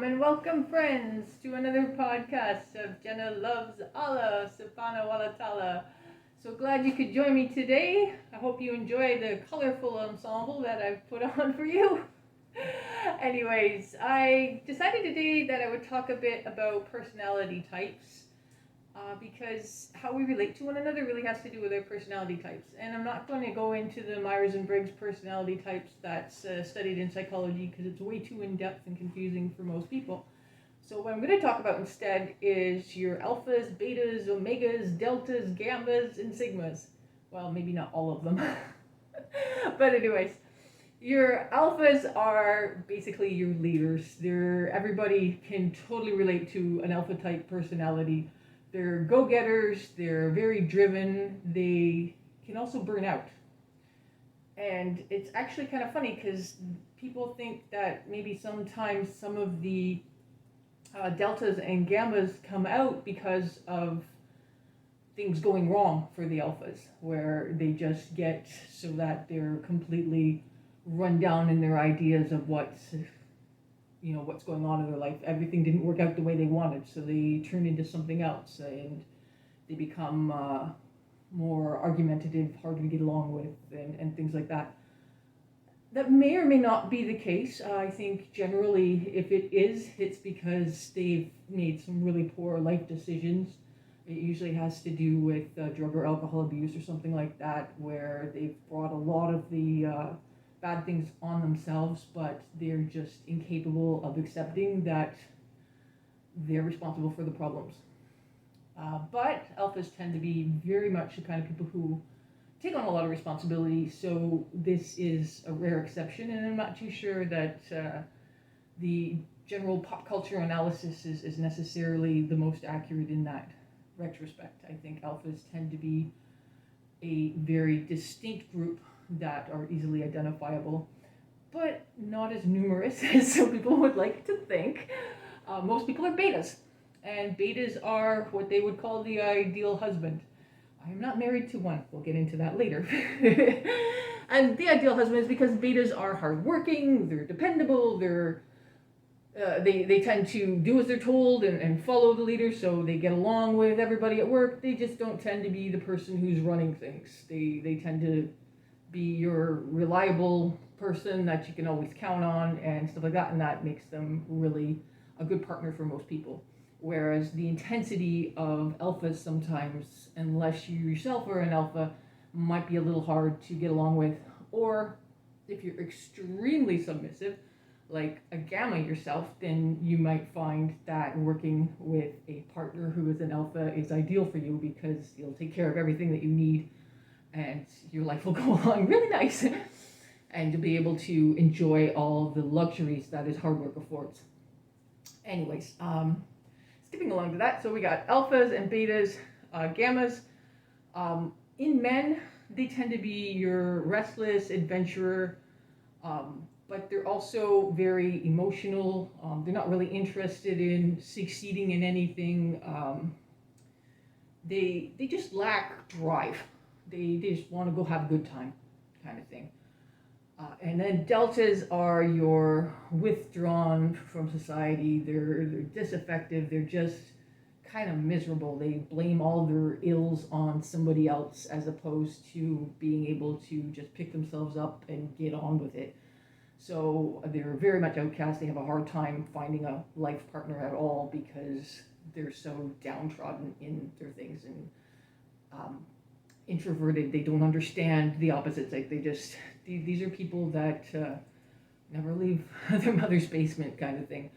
and welcome, friends, to another podcast of Jenna Loves Allah Subhanahu wa Ta'ala. So glad you could join me today. I hope you enjoy the colorful ensemble that I've put on for you. Anyways, I decided today that I would talk a bit about personality types. Because how we relate to one another really has to do with our personality types. And I'm not going to go into the Myers and Briggs personality types that's studied in psychology because it's way too in-depth and confusing for most people. So what I'm going to talk about instead is your alphas, betas, omegas, deltas, gammas, and sigmas. Well, maybe not all of them. But anyways, your alphas are basically your leaders. Everybody can totally relate to an alpha type personality. They're go-getters, they're very driven, they can also burn out. And it's actually kind of funny because people think that maybe sometimes some of the deltas and gammas come out because of things going wrong for the alphas, where they just get so that they're completely run down in their ideas of what's going on in their life. Everything didn't work out the way they wanted, so they turn into something else, and they become more argumentative, harder to get along with, and things like that. That may or may not be the case. I think generally, if it is, it's because they've made some really poor life decisions. It usually has to do with drug or alcohol abuse or something like that, where they've brought a lot of the bad things on themselves, but they're just incapable of accepting that they're responsible for the problems. But alphas tend to be very much the kind of people who take on a lot of responsibility, so this is a rare exception, and I'm not too sure that the general pop culture analysis is necessarily the most accurate in that retrospect. I think alphas tend to be a very distinct group that are easily identifiable, but not as numerous as some people would like to think. Most people are betas, and betas are what they would call the ideal husband. I am not married to one. We'll get into that later. And the ideal husband is because betas are hardworking, they're dependable, they tend to do as they're told and follow the leader, so they get along with everybody at work. They just don't tend to be the person who's running things. They tend to be your reliable person that you can always count on and stuff like that, and that makes them really a good partner for most people. Whereas the intensity of alphas sometimes, unless you yourself are an alpha, might be a little hard to get along with. Or if you're extremely submissive, like a gamma yourself, then you might find that working with a partner who is an alpha is ideal for you because you'll take care of everything that you need and your life will go along really nice, and you'll be able to enjoy all the luxuries that is hard work affords. Anyways, skipping along to that, so we got alphas and betas, gammas. In men, they tend to be your restless adventurer, but they're also very emotional. They're not really interested in succeeding in anything. They just lack drive. They just want to go have a good time, kind of thing. And then deltas are your withdrawn from society. They're disaffective. They're just kind of miserable. They blame all their ills on somebody else as opposed to being able to just pick themselves up and get on with it. So they're very much outcast. They have a hard time finding a life partner at all because they're so downtrodden in their things and introverted. They don't understand the opposites. Like these are people that never leave their mother's basement, kind of thing.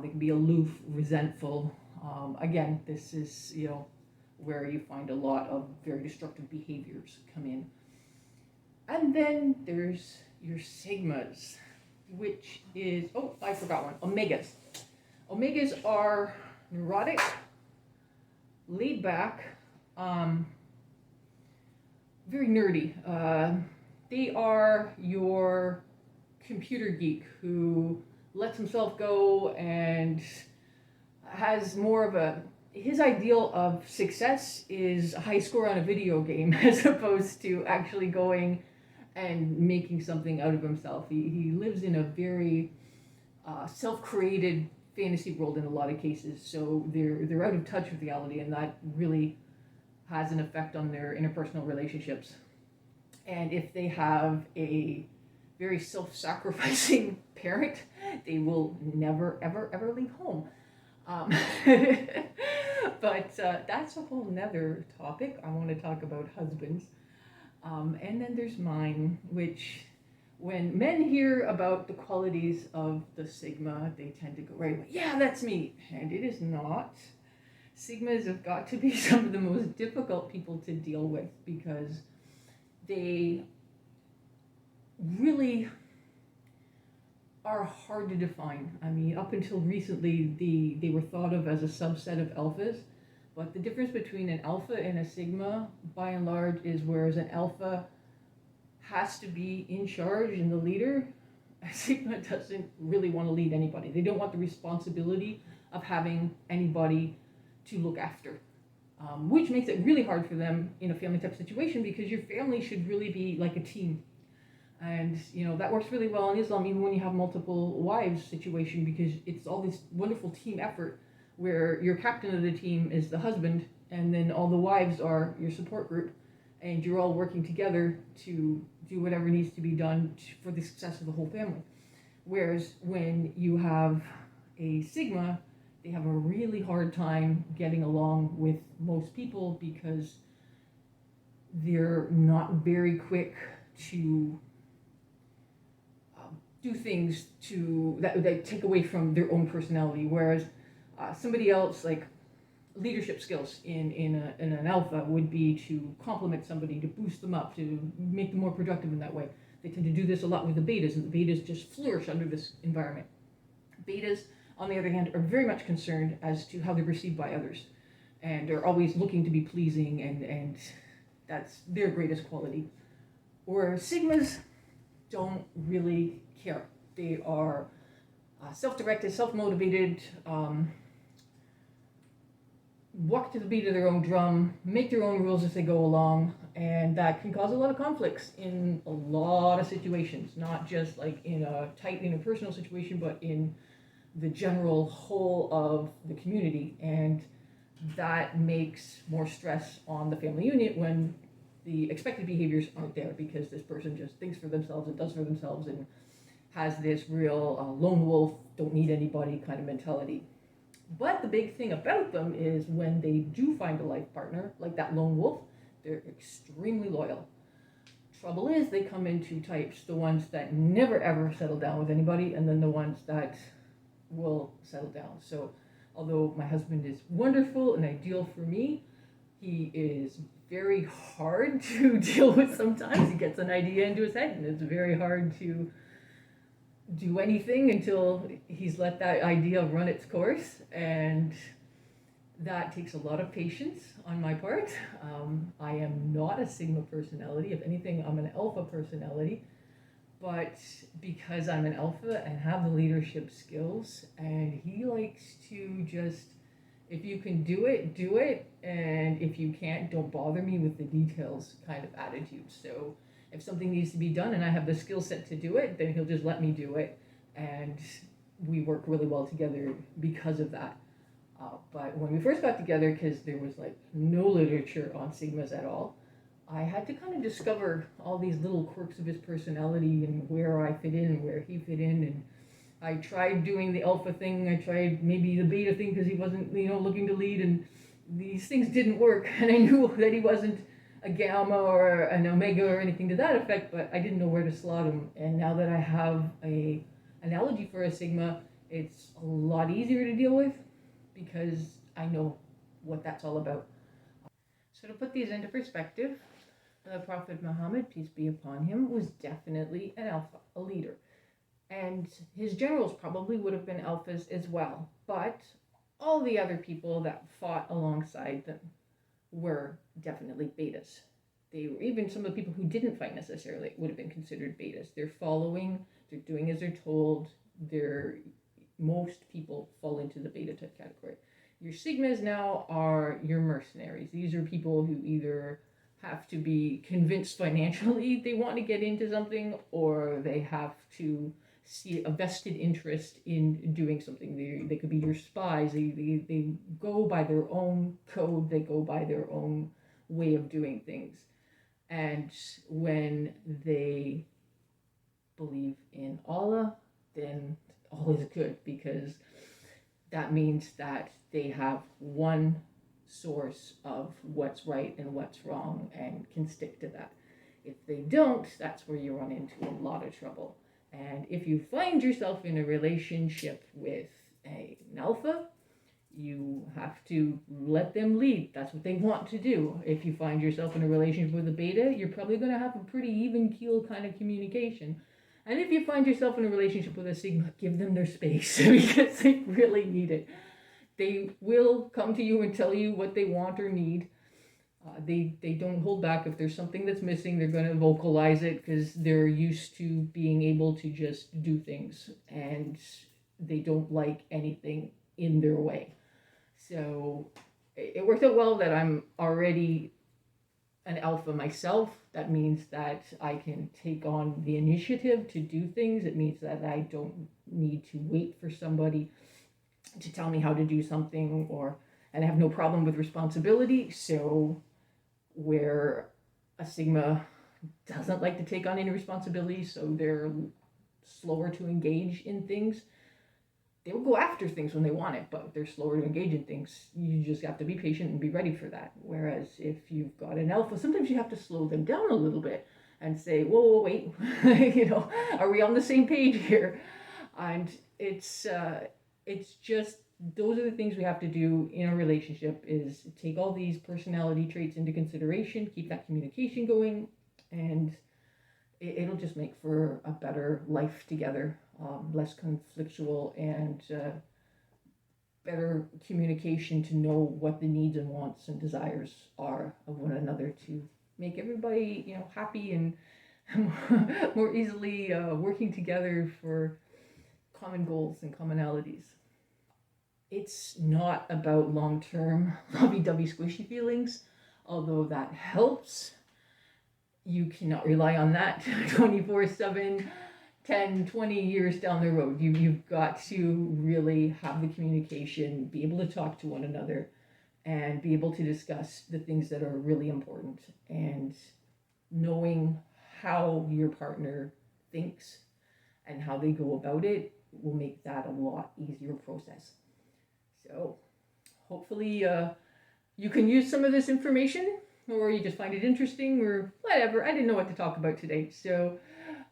They can be aloof, resentful. Again, this is where you find a lot of very destructive behaviors come in. And then there's your sigmas, which is I forgot one. Omegas. Omegas are neurotic, laid back, very nerdy. They are your computer geek who lets himself go and has more of his ideal of success is a high score on a video game as opposed to actually going and making something out of himself. He lives in a very self-created fantasy world in a lot of cases. So they're out of touch with reality, and that really has an effect on their interpersonal relationships. And if they have a very self-sacrificing parent, they will never, ever, ever leave home. Um, but that's a whole nother topic. I want to talk about husbands. And then there's mine, which when men hear about the qualities of the Sigma, they tend to go right away, yeah, that's me. And it is not. Sigmas have got to be some of the most difficult people to deal with because they really are hard to define. I mean, up until recently, they were thought of as a subset of alphas, but the difference between an alpha and a sigma, by and large, is whereas an alpha has to be in charge and the leader, a sigma doesn't really want to lead anybody. They don't want the responsibility of having anybody to look after, which makes it really hard for them in a family type situation because your family should really be like a team. And that works really well in Islam, even when you have multiple wives situation, because it's all this wonderful team effort where your captain of the team is the husband, and then all the wives are your support group, and you're all working together to do whatever needs to be done for the success of the whole family. Whereas when you have a Sigma, they have a really hard time getting along with most people because they're not very quick to do things that take away from their own personality, whereas somebody else, like leadership skills in an alpha, would be to compliment somebody, to boost them up, to make them more productive in that way. They tend to do this a lot with the betas, and the betas just flourish under this environment. Betas, on the other hand, are very much concerned as to how they're perceived by others, and are always looking to be pleasing, and that's their greatest quality. Where Sigmas don't really care. They are self-directed, self-motivated, walk to the beat of their own drum, make their own rules as they go along, and that can cause a lot of conflicts in a lot of situations, not just like in a tight interpersonal situation, but in the general whole of the community. And that makes more stress on the family unit when the expected behaviors aren't there, because this person just thinks for themselves and does for themselves and has this real lone wolf, don't need anybody kind of mentality. But the big thing about them is when they do find a life partner, like that lone wolf, they're extremely loyal. Trouble is, they come in two types: the ones that never ever settle down with anybody, and then the ones that will settle down. So although my husband is wonderful and ideal for me, he is very hard to deal with sometimes. He gets an idea into his head, and it's very hard to do anything until he's let that idea run its course, and that takes a lot of patience on my part. I am not a Sigma personality. If anything, I'm an Alpha personality, but because I'm an Alpha and have the leadership skills, and he likes to just, if you can do it, do it, and if you can't, don't bother me with the details kind of attitude. So if something needs to be done and I have the skill set to do it, then he'll just let me do it, and we work really well together because of that. But when we first got together, because there was like no literature on Sigmas at all, I had to kind of discover all these little quirks of his personality and where I fit in and where he fit in. And I tried doing the Alpha thing, I tried maybe the Beta thing because he wasn't, looking to lead, and these things didn't work. And I knew that he wasn't a Gamma or an Omega or anything to that effect, but I didn't know where to slot him. And now that I have a analogy for a Sigma, it's a lot easier to deal with because I know what that's all about. So to put these into perspective, the Prophet Muhammad, peace be upon him, was definitely an Alpha, a leader. And his generals probably would have been Alphas as well. But all the other people that fought alongside them were definitely Betas. They were, even some of the people who didn't fight necessarily would have been considered Betas. They're following, they're doing as they're told. Most people fall into the Beta type category. Your Sigmas now are your mercenaries. These are people who either have to be convinced financially they want to get into something, or they have to see a vested interest in doing something. They could be your spies. They go by their own code. They go by their own way of doing things. And when they believe in Allah, then all is good, because that means that they have one source of what's right and what's wrong and can stick to that. If they don't, that's where you run into a lot of trouble. And if you find yourself in a relationship with an alpha, you have to let them lead. That's what they want to do. If you find yourself in a relationship with a beta, you're probably going to have a pretty even keel kind of communication. And if you find yourself in a relationship with a sigma, give them their space because they really need it. They will come to you and tell you what they want or need. They don't hold back. If there's something that's missing, they're going to vocalize it because they're used to being able to just do things, and they don't like anything in their way. So it worked out well that I'm already an alpha myself. That means that I can take on the initiative to do things. It means that I don't need to wait for somebody to tell me how to do something, and I have no problem with responsibility. So where a sigma doesn't like to take on any responsibility, so they're slower to engage in things, they will go after things when they want it, but they're slower to engage in things. You just have to be patient and be ready for that. Whereas if you've got an alpha, sometimes you have to slow them down a little bit and say, whoa, wait, are we on the same page here? And it's just, those are the things we have to do in a relationship, is take all these personality traits into consideration, keep that communication going, and it'll just make for a better life together, less conflictual, and better communication to know what the needs and wants and desires are of one another, to make everybody happy and more easily working together for common goals and commonalities. It's not about long-term lovey-dovey squishy feelings, although that helps. You cannot rely on that 24/7, 10, 20 years down the road. You've got to really have the communication, be able to talk to one another, and be able to discuss the things that are really important. And knowing how your partner thinks and how they go about it will make that a lot easier process. So hopefully you can use some of this information, or you just find it interesting, or whatever. I didn't know what to talk about today. So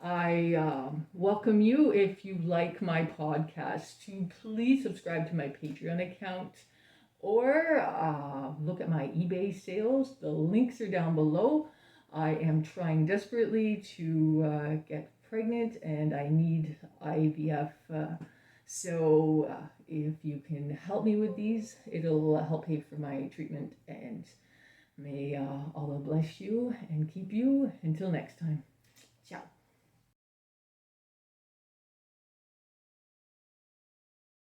I welcome you, if you like my podcast, to please subscribe to my Patreon account, or look at my eBay sales. The links are down below. I am trying desperately to get pregnant, and I need IVF. So if you can help me with these, it'll help pay for my treatment. And may Allah bless you and keep you. Until next time. Ciao.